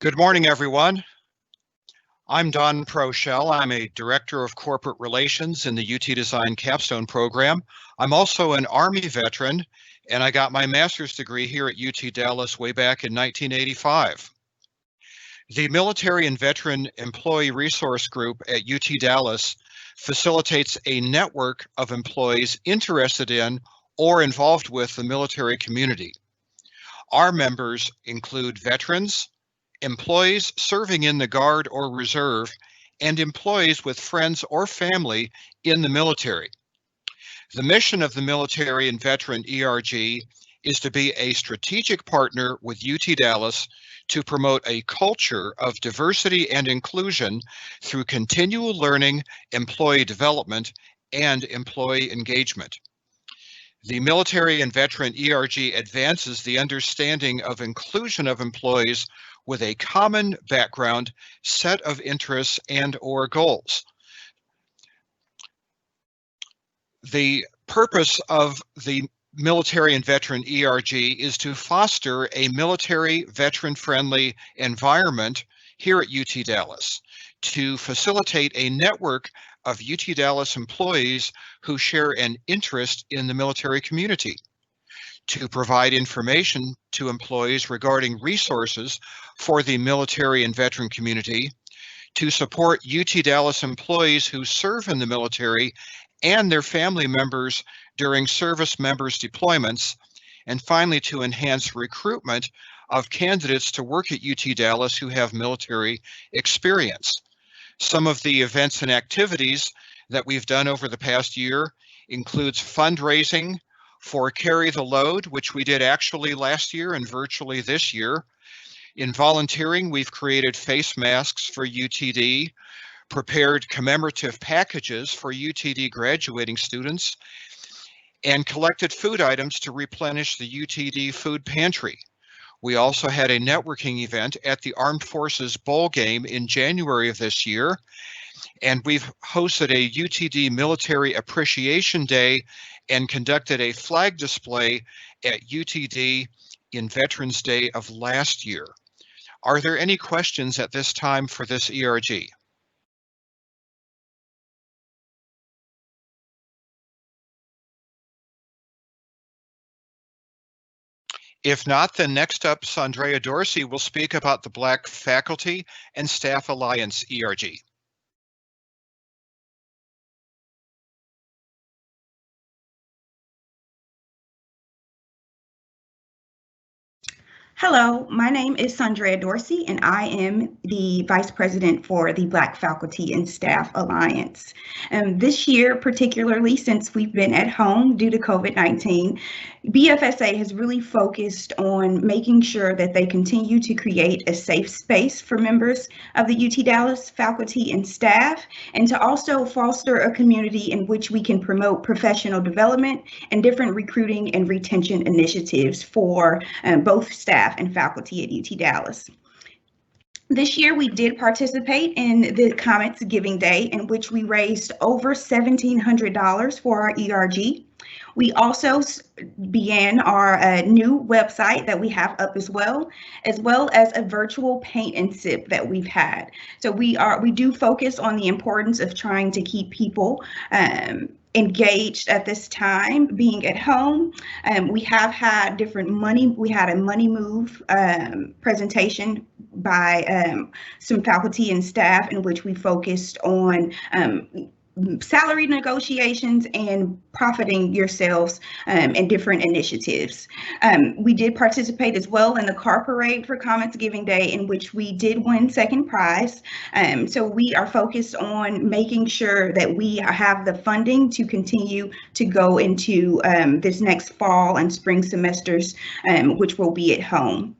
Good morning, everyone. I'm Don Prochel. I'm a Director of Corporate Relations in the UT Design Capstone program. I'm also an Army veteran, and I got my master's degree here at UT Dallas way back in 1985. The Military and Veteran Employee Resource Group at UT Dallas facilitates a network of employees interested in or involved with the military community. Our members include veterans, employees serving in the Guard or Reserve, and employees with friends or family in the military. The mission of the Military and Veteran ERG is to be a strategic partner with UT Dallas to promote a culture of diversity and inclusion through continual learning, employee development, and employee engagement. The Military and Veteran ERG advances the understanding of inclusion of employees with a common background, set of interests, and/or goals. The purpose of the Military and Veteran ERG is to foster a military veteran-friendly environment here at UT Dallas, to facilitate a network of UT Dallas employees who share an interest in the military community, to provide information to employees regarding resources for the military and veteran community, to support UT Dallas employees who serve in the military and their family members during service members' deployments, and finally to enhance recruitment of candidates to work at UT Dallas who have military experience. Some of the events and activities that we've done over the past year includes fundraising for Carry the Load, which we did actually last year and virtually this year. In volunteering, we've created face masks for UTD, prepared commemorative packages for UTD graduating students, and collected food items to replenish the UTD food pantry. We also had a networking event at the Armed Forces Bowl game in January of this year, and we've hosted a UTD Military Appreciation Day and conducted a flag display at UTD in Veterans Day of last year. Are there any questions at this time for this ERG? If not, then next up, Sandrea Dorsey will speak about the Black Faculty and Staff Alliance ERG. Hello, my name is Sandrea Dorsey, and I am the Vice President for the Black Faculty and Staff Alliance. This year, particularly since we've been at home due to COVID-19, BFSA has really focused on making sure that they continue to create a safe space for members of the UT Dallas faculty and staff, and to also foster a community in which we can promote professional development and different recruiting and retention initiatives for both staff and faculty at UT Dallas. This year, we did participate in the Comments Giving Day, in which we raised over $1,700 for our ERG. We also began our new website that we have up as well as a virtual paint and sip that we've had. So we do focus on the importance of trying to keep people engaged at this time, being at home. We have had we had a money move presentation by some faculty and staff, in which we focused on salary negotiations and profiting yourselves in different initiatives. We did participate as well in the car parade for Comments Giving Day, in which we did win second prize. So we are focused on making sure that we have the funding to continue to go into this next fall and spring semesters, which will be at home.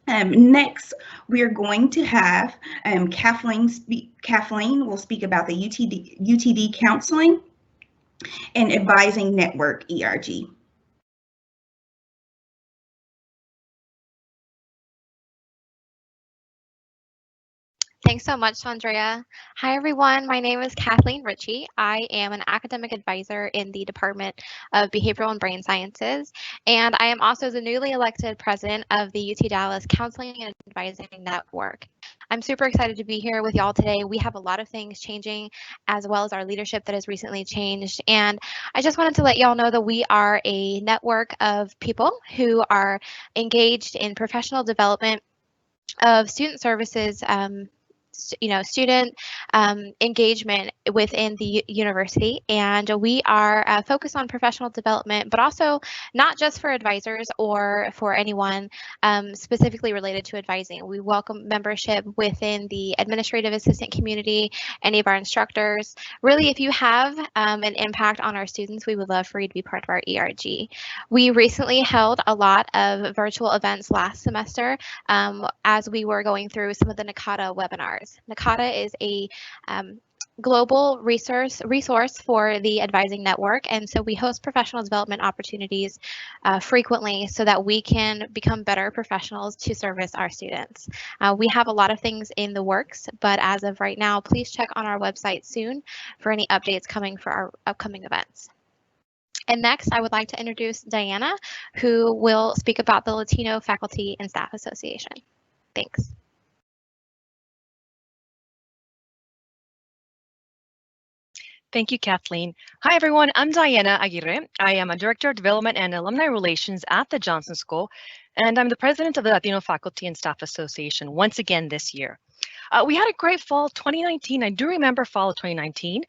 Next, we are going to have Kathleen will speak about the UTD Counseling and Advising Network ERG. Thanks so much, Andrea. Hi, everyone. My name is Kathleen Ritchie. I am an academic advisor in the Department of Behavioral and Brain Sciences, and I am also the newly elected president of the UT Dallas Counseling and Advising Network. I'm super excited to be here with y'all today. We have a lot of things changing, as well as our leadership that has recently changed. And I just wanted to let y'all know that we are a network of people who are engaged in professional development of student services, student engagement within the university, and we are focused on professional development, but also not just for advisors or for anyone specifically related to advising. We welcome membership within the administrative assistant community, any of our instructors. Really, if you have an impact on our students, we would love for you to be part of our ERG. We recently held a lot of virtual events last semester as we were going through some of the NACADA webinars. NACADA is a global resource for the advising network, and so we host professional development opportunities frequently so that we can become better professionals to service our students. We have a lot of things in the works, but as of right now, please check on our website soon for any updates coming for our upcoming events. And next, I would like to introduce Diana, who will speak about the Latino Faculty and Staff Association. Thanks. Thank you, Kathleen. Hi, everyone. I'm Diana Aguirre. I am a Director of Development and Alumni Relations at the Johnson School, and I'm the President of the Latino Faculty and Staff Association once again this year. We had a great fall 2019. I do remember fall of 2019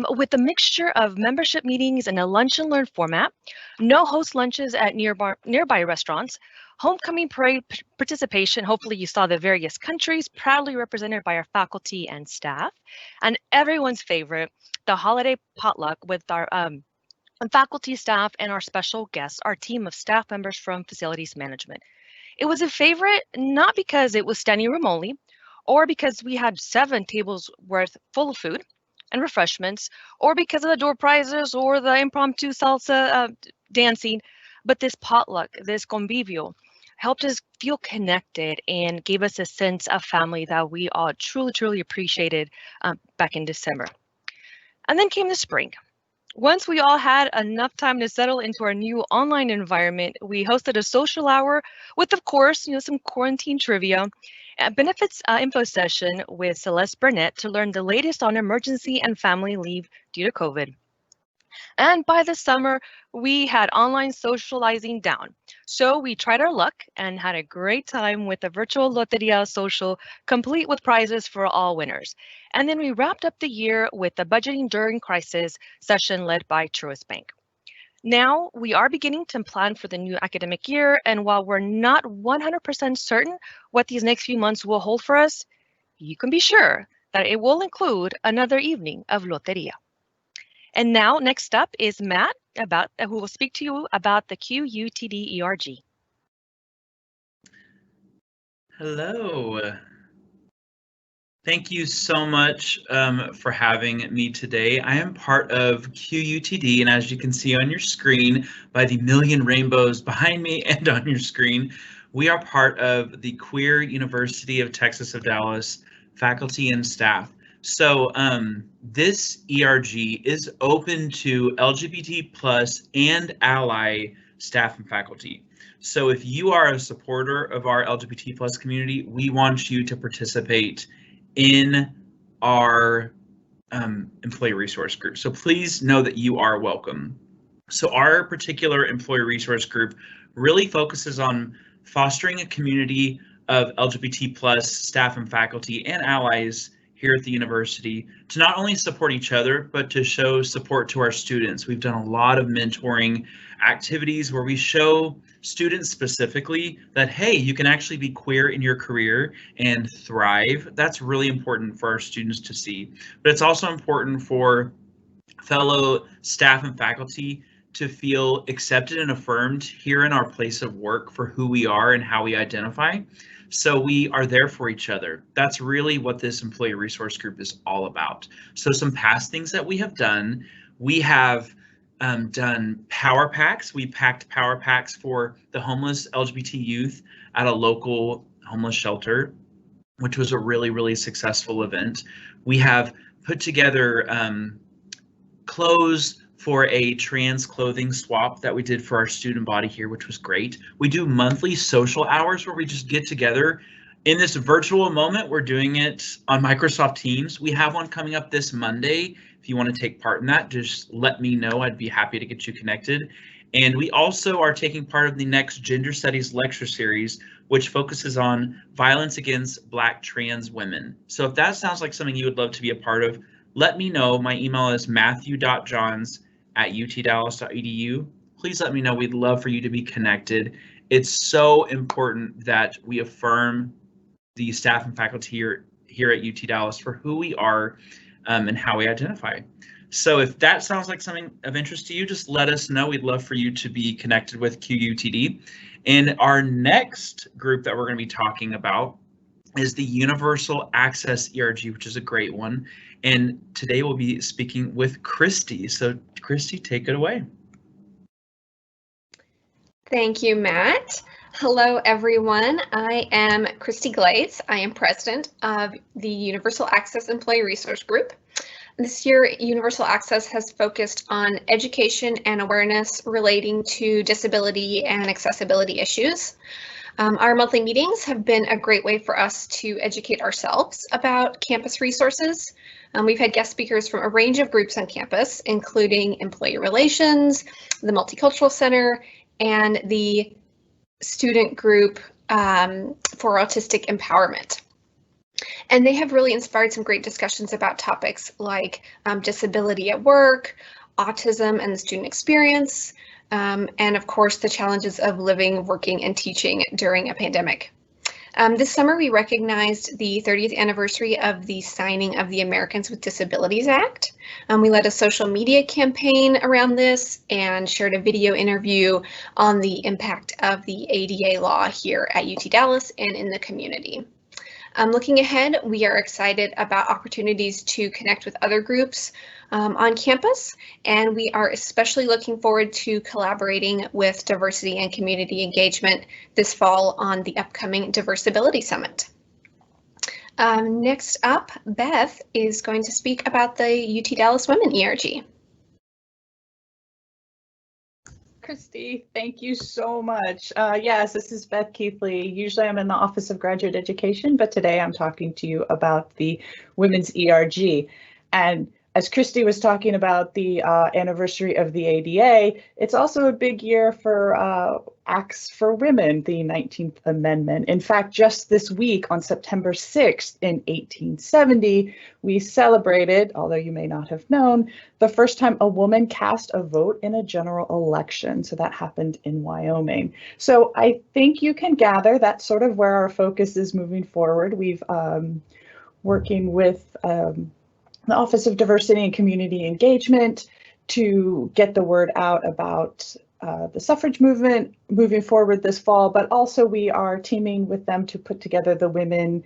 with a mixture of membership meetings and a lunch and learn format, no host lunches at nearby restaurants, homecoming parade participation. Hopefully you saw the various countries proudly represented by our faculty and staff, and everyone's favorite, the holiday potluck with our faculty, staff, and our special guests, our team of staff members from facilities management. It was a favorite not because it was standing room only, or because we had 7 tables worth full of food and refreshments, or because of the door prizes or the impromptu salsa dancing, but this potluck, this convivio, helped us feel connected and gave us a sense of family that we all truly appreciated back in December. And then came the spring. Once we all had enough time to settle into our new online environment, we hosted a social hour with, of course, some quarantine trivia, a benefits info session with Celeste Burnett to learn the latest on emergency and family leave due to COVID. And by the summer, we had online socializing down. So we tried our luck and had a great time with the virtual Loteria social, complete with prizes for all winners. And then we wrapped up the year with the budgeting during crisis session led by Truist Bank. Now we are beginning to plan for the new academic year, and while we're not 100% certain what these next few months will hold for us, you can be sure that it will include another evening of Loteria. And now, next up is Matt, who will speak to you about the QUTD ERG. Hello. Thank you so much for having me today. I am part of QUTD, and as you can see on your screen, by the million rainbows behind me and on your screen, we are part of the Queer University of Texas of Dallas faculty and staff. So this ERG is open to LGBT plus and ally staff and faculty. So if you are a supporter of our LGBT plus community, we want you to participate in our employee resource group. So please know that you are welcome. So our particular employee resource group really focuses on fostering a community of LGBT plus staff and faculty and allies here at the university to not only support each other, but to show support to our students. We've done a lot of mentoring activities where we show students specifically that, hey, you can actually be queer in your career and thrive. That's really important for our students to see. But it's also important for fellow staff and faculty to feel accepted and affirmed here in our place of work for who we are and how we identify. So we are there for each other. That's really what this employee resource group is all about. So some past things that we have done, we have done power packs. We packed power packs for the homeless LGBT youth at a local homeless shelter. which was a really successful event. We have put together clothes for a trans clothing swap that we did for our student body here, which was great. We do monthly social hours where we just get together in this virtual moment. We're doing it on Microsoft Teams. We have one coming up this Monday. If you want to take part in that, just let me know. I'd be happy to get you connected. And we also are taking part of the next Gender Studies lecture series, which focuses on violence against Black trans women. So if that sounds like something you would love to be a part of, let me know. My email is matthew.johns@utdallas.edu. Please let me know. We'd love for you to be connected. It's so important that we affirm the staff and faculty here at UT Dallas for who we are and how we identify. So if that sounds like something of interest to you, just let us know. We'd love for you to be connected with QUTD. And our next group that we're going to be talking about is the Universal Access ERG, which is a great one. And today we'll be speaking with Christy. So Christy, take it away. Thank you, Matt. Hello, everyone. I am Christy Glaze. I am president of the Universal Access Employee Resource Group. This year, Universal Access has focused on education and awareness relating to disability and accessibility issues. Our monthly meetings have been a great way for us to educate ourselves about campus resources. We've had guest speakers from a range of groups on campus, including employee relations, the Multicultural Center, and the student group for autistic empowerment. And they have really inspired some great discussions about topics like disability at work, autism and the student experience, and of course the challenges of living, working, and teaching during a pandemic. This summer we recognized the 30th anniversary of the signing of the Americans with Disabilities Act. We led a social media campaign around this and shared a video interview on the impact of the ADA law here at UT Dallas and in the community. Looking ahead, we are excited about opportunities to connect with other groups on campus, and we are especially looking forward to collaborating with diversity and community engagement this fall on the upcoming Diversability Summit. Next up, Beth is going to speak about the UT Dallas Women ERG. Christy, thank you so much. Yes, this is Beth Keithley. Usually I'm in the Office of Graduate Education, but today I'm talking to you about the Women's ERG. And as Christy was talking about the anniversary of the ADA, it's also a big year for Acts for Women, the 19th Amendment. In fact, just this week on September 6th in 1870, we celebrated, although you may not have known, the first time a woman cast a vote in a general election. So that happened in Wyoming. So I think you can gather that's sort of where our focus is moving forward. We've working with the Office of Diversity and Community Engagement to get the word out about the suffrage movement moving forward this fall, but also we are teaming with them to put together the Women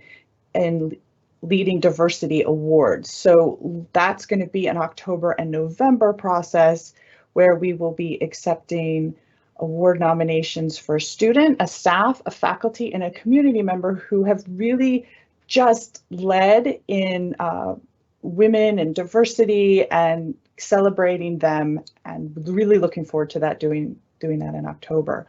in Leading Diversity Awards. So that's going to be an October and November process where we will be accepting award nominations for a student, a staff, a faculty, and a community member who have really just led in women and diversity and celebrating them, and really looking forward to that, doing that in October.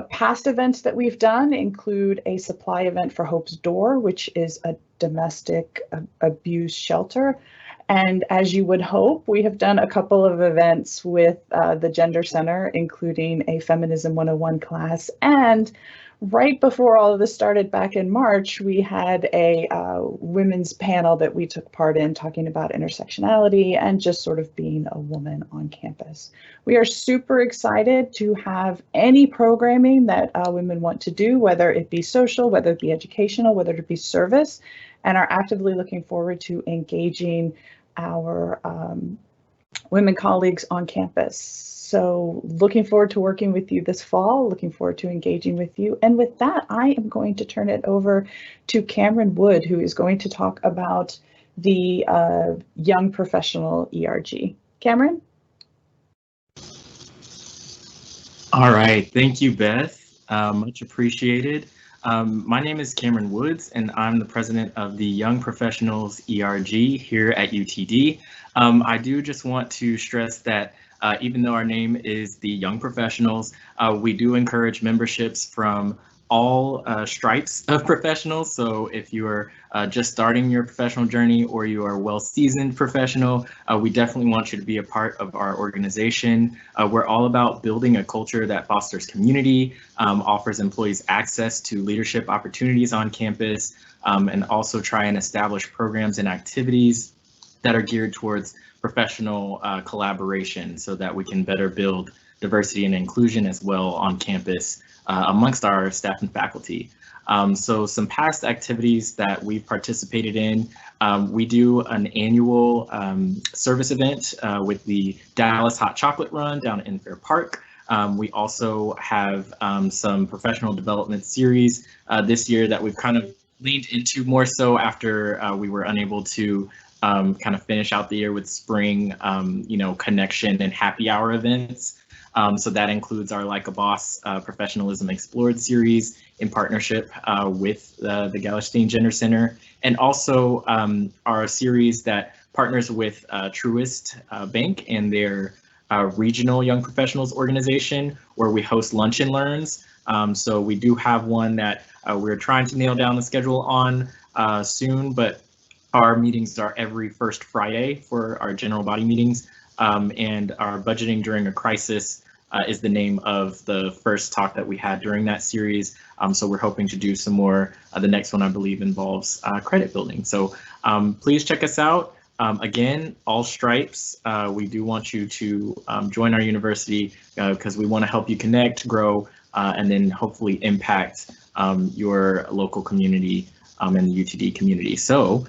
Past events that we've done include a supply event for Hope's Door, which is a domestic abuse shelter. And as you would hope, we have done a couple of events with the Gender Center, including a Feminism 101 class. And right before all of this started back in March, we had a women's panel that we took part in talking about intersectionality and just sort of being a woman on campus. We are super excited to have any programming that women want to do, whether it be social, whether it be educational, whether it be service, and are actively looking forward to engaging our women colleagues on campus. So looking forward to working with you this fall, looking forward to engaging with you. And with that, I am going to turn it over to Cameron Wood, who is going to talk about the Young Professional ERG. Cameron? All right, thank you, Beth. Much appreciated. My name is Cameron Woods, and I'm the president of the Young Professionals ERG here at UTD. I do just want to stress that even though our name is the Young Professionals, we do encourage memberships from all stripes of professionals. So if you are just starting your professional journey or you are a well-seasoned professional, we definitely want you to be a part of our organization. We're all about building a culture that fosters community, offers employees access to leadership opportunities on campus, and also try and establish programs and activities that are geared towards professional collaboration so that we can better build diversity and inclusion as well on campus amongst our staff and faculty. So some past activities that we've participated in, we do an annual service event with the Dallas Hot Chocolate Run down in Fair Park. We also have some professional development series this year that we've kind of leaned into more so after we were unable to kind of finish out the year with spring, connection and happy hour events. So that includes our Like a Boss Professionalism Explored series in partnership with the Gallerstein Gender Center, and also our series that partners with Truist Bank and their regional young professionals organization, where we host lunch and learns. So we do have one that we're trying to nail down the schedule on soon, but our meetings are every first Friday for our general body meetings, and our Budgeting During a Crisis is the name of the first talk that we had during that series. So we're hoping to do some more. The next one, I believe, involves credit building. So please check us out. Again, all stripes. We do want you to join our university because we want to help you connect, grow, and then hopefully impact your local community and the UTD community. So